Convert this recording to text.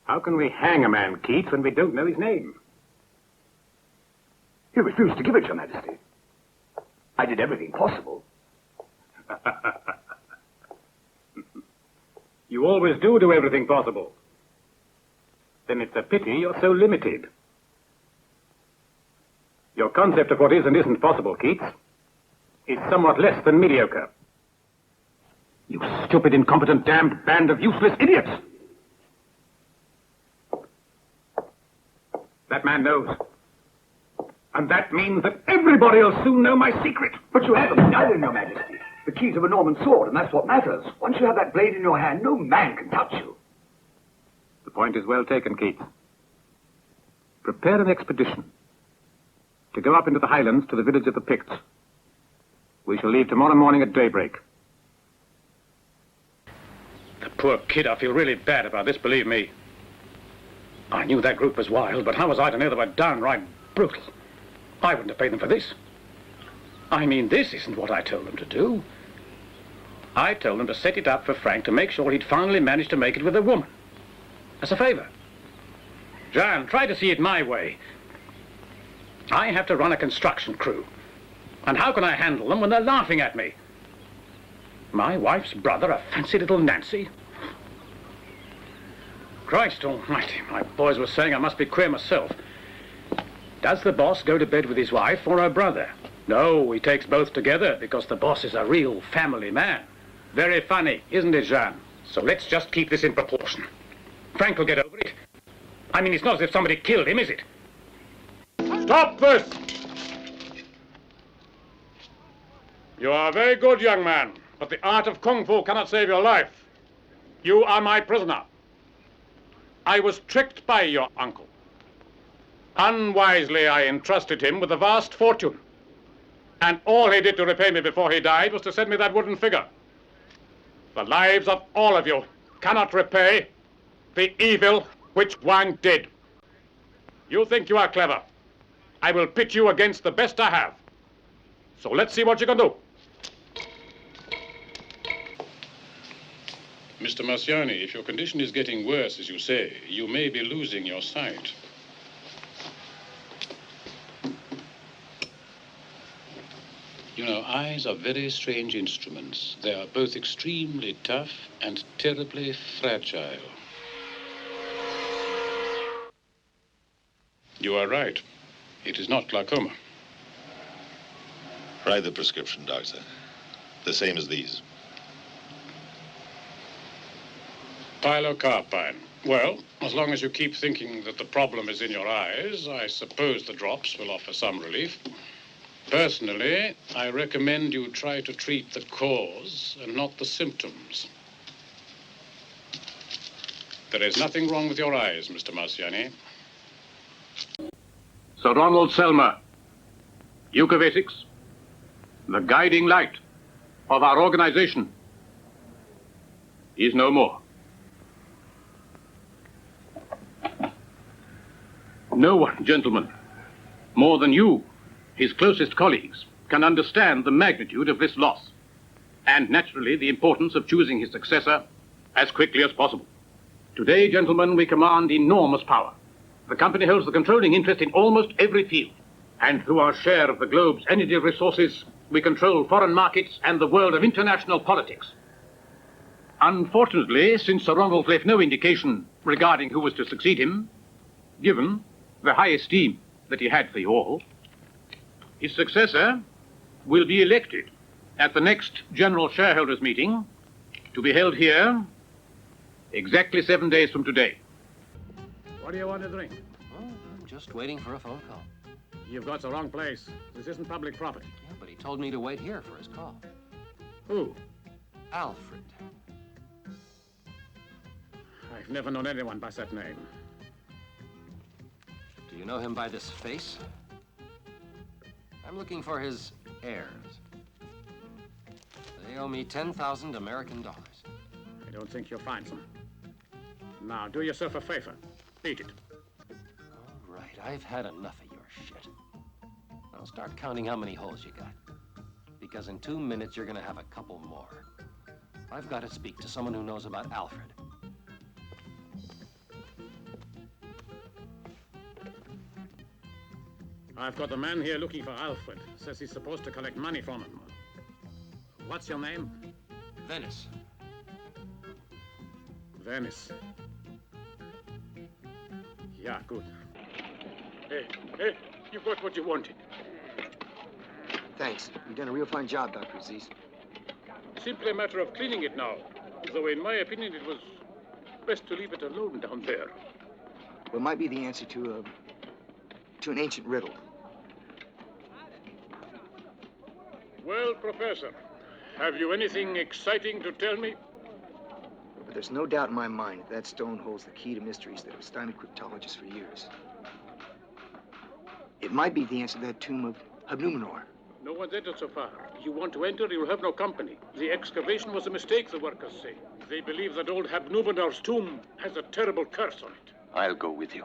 How can we hang a man, Keats, when we don't know his name? He refused to give it, Your Majesty. I did everything possible. You always do everything possible. Then it's a pity you're so limited. Your concept of what is and isn't possible, Keats, is somewhat less than mediocre. You stupid, incompetent, damned band of useless idiots! That man knows. And that means that everybody will soon know my secret. But you haven't, neither, Your Majesty. The keys of a Norman sword, and that's what matters. Once you have that blade in your hand, no man can touch you. The point is well taken, Keats. Prepare an expedition to go up into the highlands to the village of the Picts. We shall leave tomorrow morning at daybreak. The poor kid, I feel really bad about this, believe me. I knew that group was wild, but how was I to know they were downright brutal? I wouldn't have paid them for this. I mean, this isn't what I told them to do. I told them to set it up for Frank to make sure he'd finally managed to make it with a woman. As a favor. Jean, try to see it my way. I have to run a construction crew. And how can I handle them when they're laughing at me? My wife's brother, a fancy little Nancy? Christ almighty, my boys were saying I must be queer myself. Does the boss go to bed with his wife or her brother? No, he takes both together because the boss is a real family man. Very funny, isn't it, Jean? So let's just keep this in proportion. Frank will get over it. I mean, it's not as if somebody killed him, is it? Stop this! You are a very good young man, but the art of Kung Fu cannot save your life. You are my prisoner. I was tricked by your uncle. Unwisely, I entrusted him with a vast fortune. And all he did to repay me before he died was to send me that wooden figure. The lives of all of you cannot repay the evil which Wang did. You think you are clever. I will pit you against the best I have. So let's see what you can do. Mr. Marciani, if your condition is getting worse, as you say, you may be losing your sight. You know, eyes are very strange instruments. They are both extremely tough and terribly fragile. You are right. It is not glaucoma. Write the prescription, doctor. The same as these. Pilocarpine. Well, as long as you keep thinking that the problem is in your eyes, I suppose the drops will offer some relief. Personally, I recommend you try to treat the cause and not the symptoms. There is nothing wrong with your eyes, Mr. Marciani. Sir Ronald Selmer, Duke of Essex, the guiding light of our organization, is no more. No one, gentlemen, more than you, his closest colleagues, can understand the magnitude of this loss, and naturally the importance of choosing his successor as quickly as possible. Today, gentlemen, we command enormous power. The company holds the controlling interest in almost every field, and through our share of the globe's energy resources, we control foreign markets and the world of international politics. Unfortunately, since Sir Ronald left no indication regarding who was to succeed him, given the high esteem that he had for you all, his successor will be elected at the next general shareholders meeting to be held here exactly 7 days from today. What do you want to drink? Oh, I'm just waiting for a phone call. You've got the wrong place. This isn't public property. Yeah, but he told me to wait here for his call. Who? Alfred. I've never known anyone by that name. Do you know him by this face? I'm looking for his heirs. They owe me 10,000 American dollars. I don't think you'll find them. Now, do yourself a favor. Beat it. All right, I've had enough of your shit. Now start counting how many holes you got. Because in 2 minutes, you're gonna have a couple more. I've got to speak to someone who knows about Alfred. I've got a man here looking for Alfred. Says he's supposed to collect money from him. What's your name? Venice. Venice. Yeah, good. Hey, you got what you wanted. Thanks. You've done a real fine job, Dr. Aziz. Simply a matter of cleaning it now. Though in my opinion it was best to leave it alone down there. Well, it might be the answer to an ancient riddle. Well, Professor, have you anything exciting to tell me? But there's no doubt in my mind that that stone holds the key to mysteries that have stymied cryptologists for years. It might be the answer to that tomb of Habnumenor. No one's entered so far. You want to enter, you'll have no company. The excavation was a mistake, the workers say. They believe that old Habnumenor's tomb has a terrible curse on it. I'll go with you.